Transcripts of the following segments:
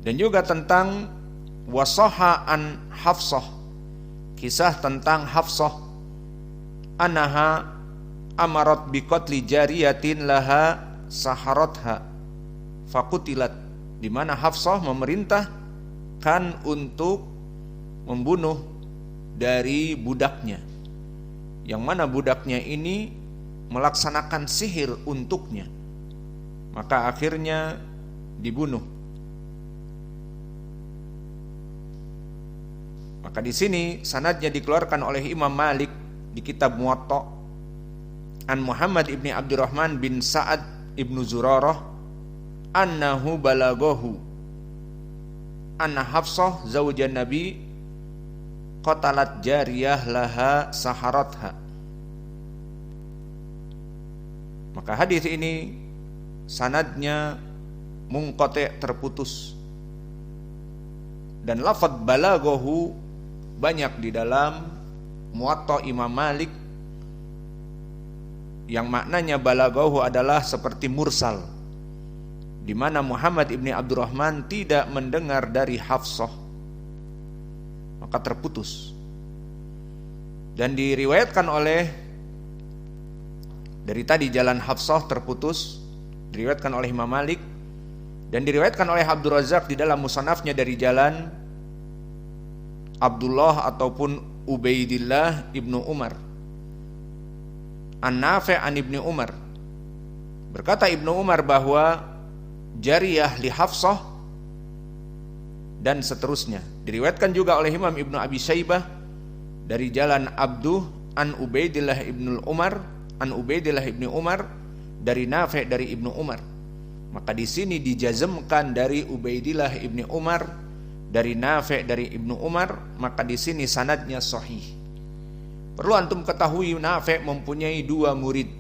Dan juga tentang wasoha an Hafsah, kisah tentang Hafsah, annaha amarat biqatli jariyatin laha saharatha fakutilat, di mana Hafsah memerintahkan untuk membunuh dari budaknya, yang mana budaknya ini melaksanakan sihir untuknya, maka akhirnya dibunuh. Maka di sini sanadnya dikeluarkan oleh Imam Malik di kitab Muwatta an Muhammad ibni Abdurrahman bin Sa'ad ibnu Zurarah annahu balaghahu anna Hafsah zaujan Nabi qatalat jariyah laha saharatha. Maka hadis ini sanadnya munqati', terputus, dan lafaz balaghahu banyak di dalam Muwatta Imam Malik yang maknanya balaghahu adalah seperti mursal, di mana Muhammad ibni Abdurrahman tidak mendengar dari Hafsah, maka terputus. Dan diriwayatkan oleh, dari tadi jalan Hafsah terputus, diriwayatkan oleh Imam Malik, dan diriwayatkan oleh Abdul Razak di dalam musannafnya dari jalan Abdullah ataupun Ubaidillah ibnu Umar an-Nafi' an ibni Umar. Berkata Ibnu Umar bahwa jariyah li Hafsah dan seterusnya. Diriwayatkan juga oleh Imam Ibnu Abi Syaibah dari jalan Abduh an Ubaidillah ibnu Umar an Ubaidillah ibni Umar dari Nafi' dari Ibnu Umar. Maka di sini dijazmkan dari Ubaidillah ibni Umar dari Nafi' dari Ibnu Umar, maka di sini sanadnya sahih. Perlu antum ketahui Nafi' mempunyai dua murid,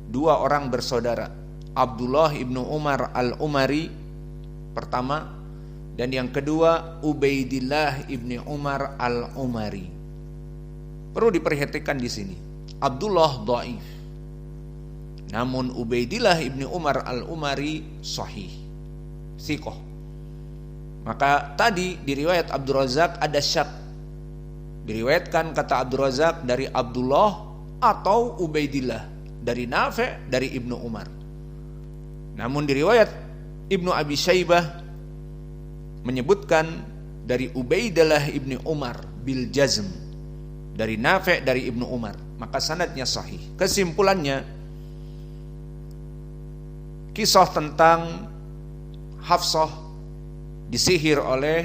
dua orang bersaudara, Abdullah ibnu Umar al-Umari pertama, dan yang kedua Ubaidillah ibni Umar al-Umari. Perlu diperhatikan di sini, Abdullah dhaif, namun Ubaidillah ibni Umar al-Umari sahih, thiqah. Maka tadi di riwayat Abdul Razak ada syak, diriwayatkan kata Abdul Razak dari Abdullah atau Ubaidillah, dari Nafi' dari Ibnu Umar. Namun di riwayat Ibnu Abi Syaibah menyebutkan dari Ubaidillah ibni Umar bil jazm, dari Nafi' dari Ibnu Umar, maka sanadnya sahih. Kesimpulannya, kisah tentang Hafsah disihir oleh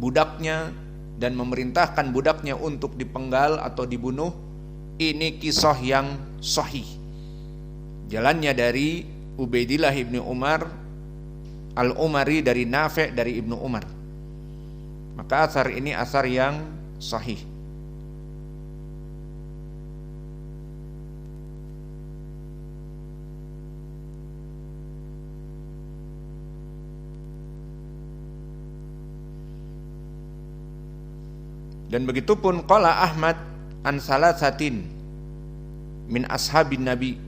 budaknya dan memerintahkan budaknya untuk dipenggal atau dibunuh, ini kisah yang sahih. Jalannya dari Ubaidillah ibni Umar al-Umari dari Nafi' dari Ibnu Umar. Maka asar ini asar yang sahih. Dan begitupun qala Ahmad an salasatin min ashabin Nabi,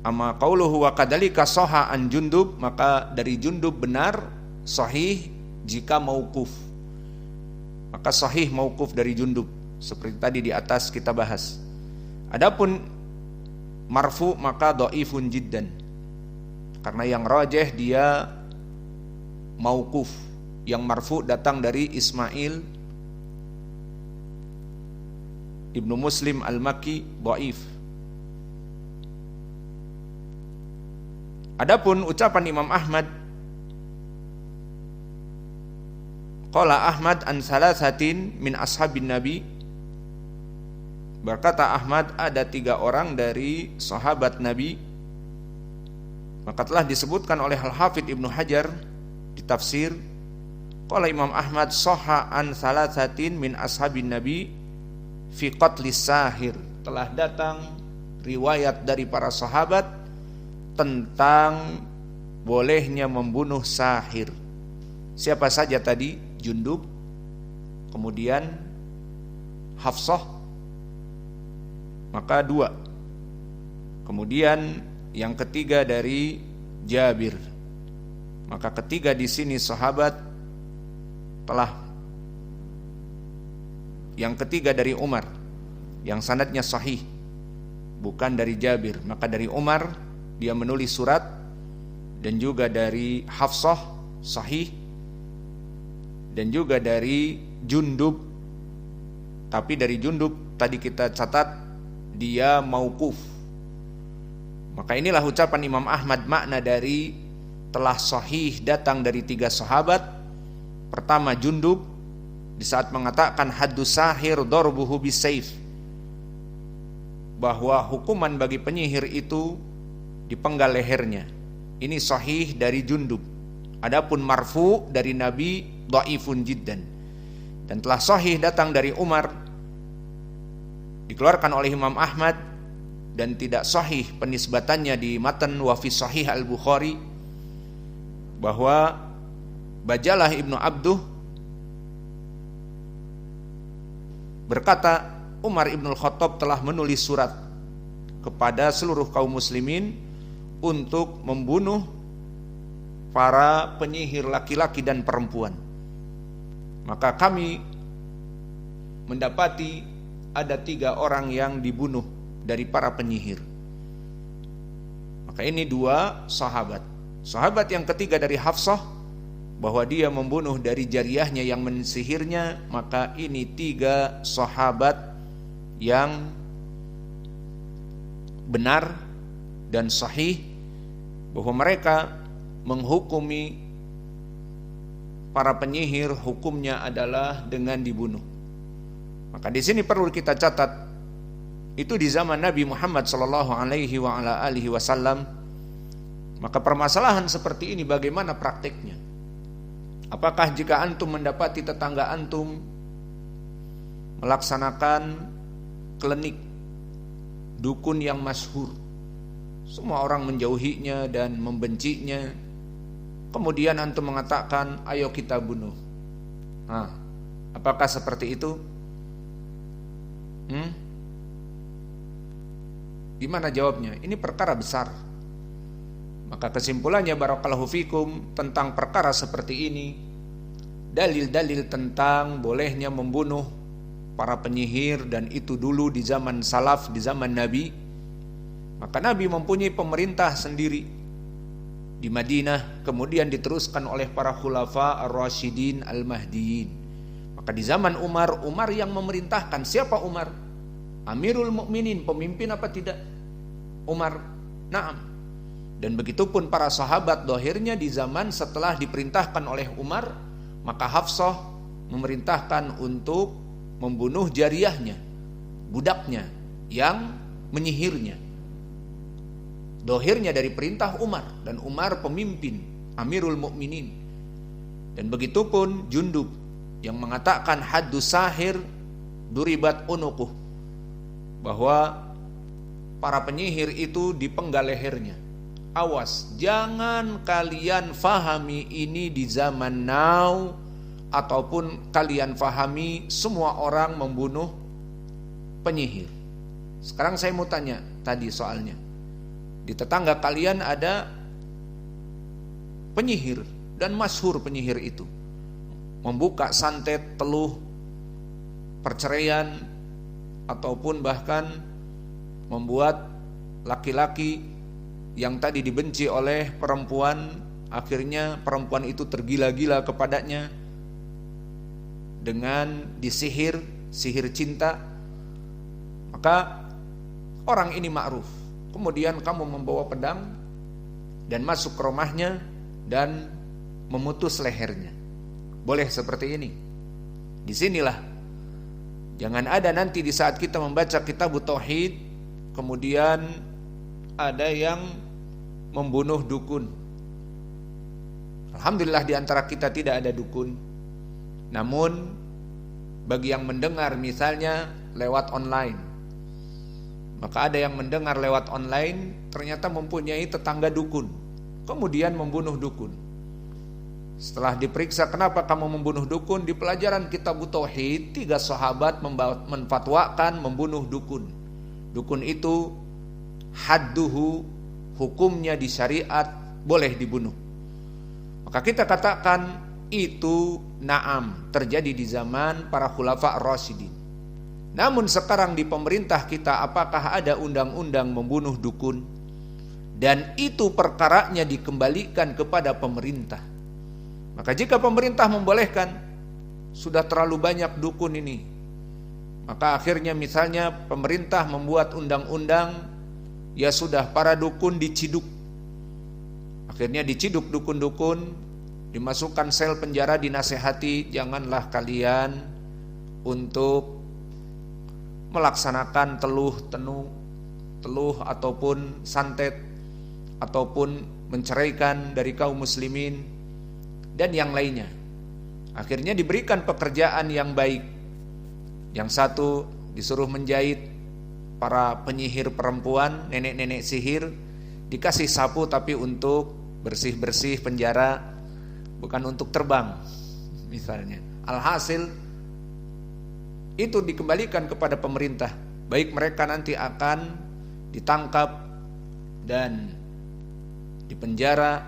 amma qauluhu wa kadzalika sahha an Jundub, maka dari Jundub benar sahih jika mauquf, maka sahih mauquf dari Jundub seperti tadi di atas kita bahas. Adapun marfu maka dhaifun jiddan, karena yang rajih dia mauquf, yang marfu datang dari Ismail Ibnu Muslim al-Makki dhaif. Adapun ucapan Imam Ahmad, qala Ahmad an salasatin min ashabin Nabi, berkata Ahmad ada 3 orang dari sahabat Nabi, maka telah disebutkan oleh Al-Hafidz Ibnu Hajar di tafsir, qala Imam Ahmad sahha an salasatin min ashabin Nabi fi qatlis sahir, telah datang riwayat dari para sahabat tentang bolehnya membunuh sahir. Siapa saja tadi? Jundub, kemudian Hafsah, maka 2. Kemudian yang ketiga dari Jabir, Maka ketiga di sini sahabat telah, yang ketiga dari Umar yang sanadnya sahih, bukan dari Jabir. Maka dari Umar dia menulis surat, dan juga dari Hafsah sahih, dan juga dari Jundub. Tapi dari Jundub tadi kita catat dia mauquf. Maka inilah ucapan Imam Ahmad, makna dari telah sahih datang dari tiga sahabat. Pertama Jundub, di saat mengatakan haddus sahir darbuhu bisayf, bahwa hukuman bagi penyihir itu dipenggal lehernya. Ini sahih dari Jundub. Adapun marfu dari Nabi dhaifun jiddan. Dan telah sahih datang dari Umar, dikeluarkan oleh Imam Ahmad, dan tidak sahih penisbatannya di matan wa fi sahih al-Bukhari, bahwa Bajalah ibnu Abduh berkata, Umar ibn Khattab telah menulis surat kepada seluruh kaum muslimin untuk membunuh para penyihir laki-laki dan perempuan. Maka kami mendapati ada 3 orang yang dibunuh dari para penyihir. Maka ini 2 sahabat. Sahabat yang ketiga dari Hafsah, bahwa dia membunuh dari jariyahnya yang mensihirnya. Maka ini 3 sahabat yang benar dan sahih, bahwa mereka menghukumi para penyihir hukumnya adalah dengan dibunuh. Maka di sini perlu kita catat, itu di zaman Nabi Muhammad sallallahu alaihi wasallam. Maka permasalahan seperti ini bagaimana praktiknya? Apakah jika antum mendapati tetangga antum melaksanakan klinik dukun yang masyhur, semua orang menjauhinya dan membencinya, kemudian antum mengatakan ayo kita bunuh, apakah seperti itu? Gimana jawabnya? Ini perkara besar. Maka kesimpulannya barakallahu fikum tentang perkara seperti ini, dalil-dalil tentang bolehnya membunuh para penyihir, dan itu dulu di zaman salaf, di zaman Nabi. Maka Nabi mempunyai pemerintah sendiri di Madinah, kemudian diteruskan oleh para khulafa ar-rasyidin al-mahdiyin. Maka di zaman Umar, Umar yang memerintahkan. Siapa Umar? Amirul Mukminin, pemimpin apa tidak? Umar. Naam. Dan begitupun para sahabat, dohirnya di zaman setelah diperintahkan oleh Umar, maka Hafsah memerintahkan untuk membunuh jariyahnya, budaknya yang menyihirnya. Dohirnya dari perintah Umar, dan Umar pemimpin, Amirul Mukminin. Dan begitupun Jundub yang mengatakan haddus sahir duribat unuquh, bahwa para penyihir itu dipenggal lehernya. Awas, jangan kalian fahami ini di zaman now, ataupun kalian fahami semua orang membunuh penyihir. Sekarang saya mau tanya tadi soalnya, di tetangga kalian ada penyihir, dan masyhur penyihir itu membuka santet, teluh, perceraian, ataupun bahkan membuat laki-laki yang tadi dibenci oleh perempuan, akhirnya perempuan itu tergila-gila kepadanya dengan disihir, sihir cinta. Maka orang ini ma'ruf. Kemudian kamu membawa pedang dan masuk ke rumahnya dan memutus lehernya. Boleh seperti ini? Disinilah, jangan ada nanti di saat kita membaca kitab tauhid, kemudian ada yang membunuh dukun. Alhamdulillah di antara kita tidak ada dukun. Namun bagi yang mendengar misalnya lewat online, maka ada yang mendengar lewat online ternyata mempunyai tetangga dukun, kemudian membunuh dukun. Setelah diperiksa, kenapa kamu membunuh dukun? Di pelajaran kitab tauhid 3 sahabat menfatwakan membunuh dukun. Dukun itu hadduhu, hukumnya di syariat boleh dibunuh. Maka kita katakan itu na'am, terjadi di zaman para khulafa ar-rasyidin. Namun sekarang di pemerintah kita, apakah ada undang-undang membunuh dukun? Dan itu perkaranya dikembalikan kepada pemerintah. Maka jika pemerintah membolehkan, sudah terlalu banyak dukun ini, maka akhirnya misalnya pemerintah membuat undang-undang, ya sudah, para dukun diciduk. Akhirnya diciduk dukun-dukun, dimasukkan sel penjara, dinasehati, janganlah kalian untuk melaksanakan teluh ataupun santet, ataupun menceraikan dari kaum muslimin, dan yang lainnya. Akhirnya diberikan pekerjaan yang baik. Yang satu disuruh menjahit para penyihir perempuan, nenek-nenek sihir, dikasih sapu tapi untuk bersih-bersih penjara, bukan untuk terbang misalnya. Alhasil itu dikembalikan kepada pemerintah. Baik mereka nanti akan ditangkap dan dipenjara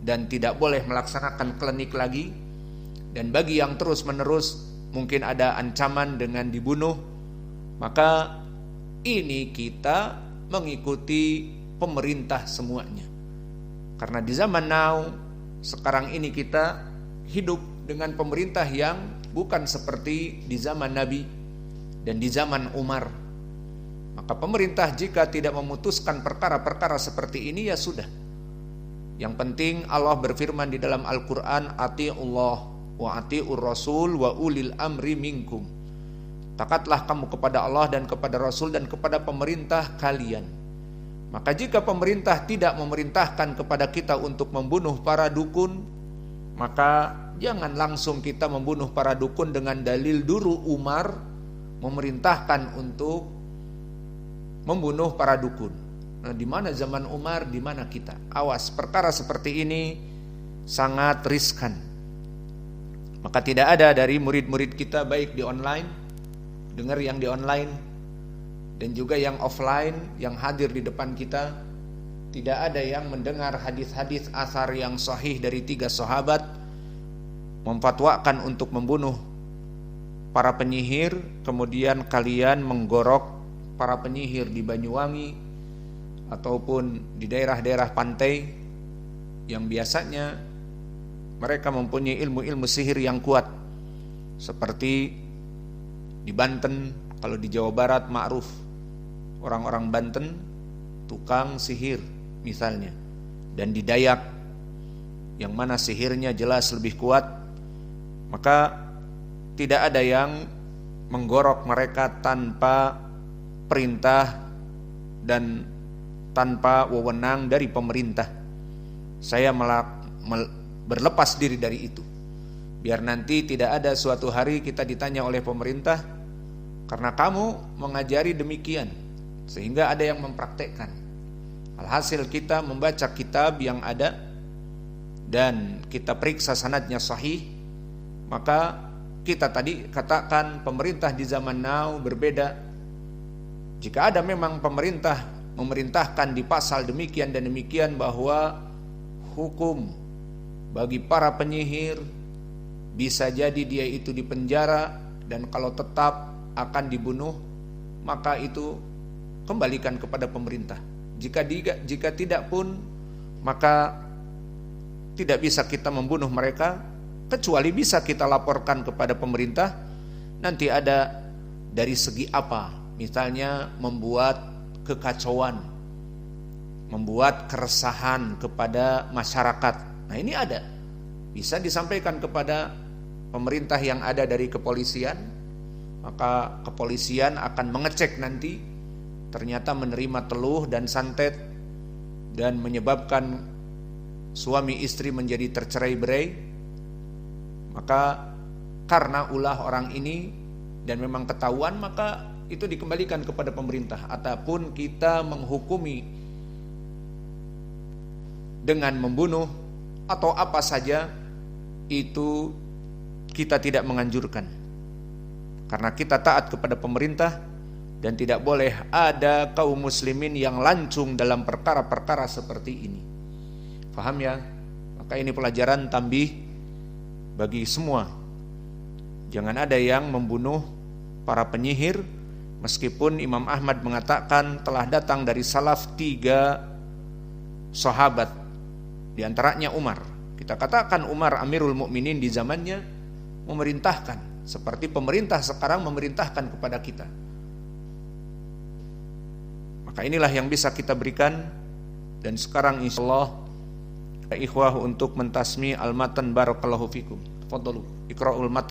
dan tidak boleh melaksanakan klinik lagi. Dan bagi yang terus-menerus mungkin ada ancaman dengan dibunuh, maka ini kita mengikuti pemerintah semuanya. Karena di zaman now, sekarang ini kita hidup dengan pemerintah yang bukan seperti di zaman Nabi dan di zaman Umar. Maka pemerintah jika tidak memutuskan perkara-perkara seperti ini, ya sudah. Yang penting Allah berfirman di dalam Al-Quran, ati'ullah wa ati'ur rasul wa ulil amri minkum. Taatlah kamu kepada Allah dan kepada Rasul dan kepada pemerintah kalian. Maka jika pemerintah tidak memerintahkan kepada kita untuk membunuh para dukun, maka jangan langsung kita membunuh para dukun dengan dalil dulu Umar memerintahkan untuk membunuh para dukun. Nah, di mana zaman Umar, di mana kita? Awas, perkara seperti ini sangat riskan. Maka tidak ada dari murid-murid kita, baik di online, dengar yang di online, dan juga yang offline yang hadir di depan kita, tidak ada yang mendengar hadis-hadis asar yang sahih dari 3 sahabat memfatwakan untuk membunuh para penyihir, kemudian kalian menggorok para penyihir di Banyuwangi ataupun di daerah-daerah pantai yang biasanya mereka mempunyai ilmu-ilmu sihir yang kuat, seperti di Banten. Kalau di Jawa Barat ma'ruf, orang-orang Banten tukang sihir misalnya. Dan di Dayak yang mana sihirnya jelas lebih kuat, maka tidak ada yang menggorok mereka tanpa perintah dan tanpa wewenang dari pemerintah. Saya berlepas diri dari itu, biar nanti tidak ada suatu hari kita ditanya oleh pemerintah, karena kamu mengajari demikian, sehingga ada yang mempraktekkan. Alhasil kita membaca kitab yang ada dan kita periksa sanadnya sahih, maka kita tadi katakan pemerintah di zaman now berbeda. Jika ada memang pemerintah memerintahkan di pasal demikian dan demikian bahwa hukum bagi para penyihir bisa jadi dia itu dipenjara dan kalau tetap akan dibunuh, maka itu kembalikan kepada pemerintah. Jika tidak pun, maka tidak bisa kita membunuh mereka, kecuali bisa kita laporkan kepada pemerintah. Nanti ada dari segi apa, misalnya membuat kekacauan, membuat keresahan kepada masyarakat. Nah, ini ada, bisa disampaikan kepada pemerintah yang ada dari kepolisian, maka kepolisian akan mengecek nanti ternyata menerima teluh dan santet dan menyebabkan suami istri menjadi tercerai-berai, maka karena ulah orang ini dan memang ketahuan, maka itu dikembalikan kepada pemerintah. Ataupun kita menghukumi dengan membunuh atau apa saja, itu kita tidak menganjurkan, karena kita taat kepada pemerintah dan tidak boleh ada kaum muslimin yang lancung dalam perkara-perkara seperti ini. Paham ya? Maka ini pelajaran tambih bagi semua. Jangan ada yang membunuh para penyihir, meskipun Imam Ahmad mengatakan telah datang dari salaf 3 sahabat, di antaranya Umar. Kita katakan Umar Amirul Mukminin di zamannya memerintahkan seperti pemerintah sekarang memerintahkan kepada kita. Maka inilah yang bisa kita berikan. Dan sekarang insyaallah ikhwah untuk mentasmi al-matan barakallahu fikum. Tafadhalu iqra'ul matan.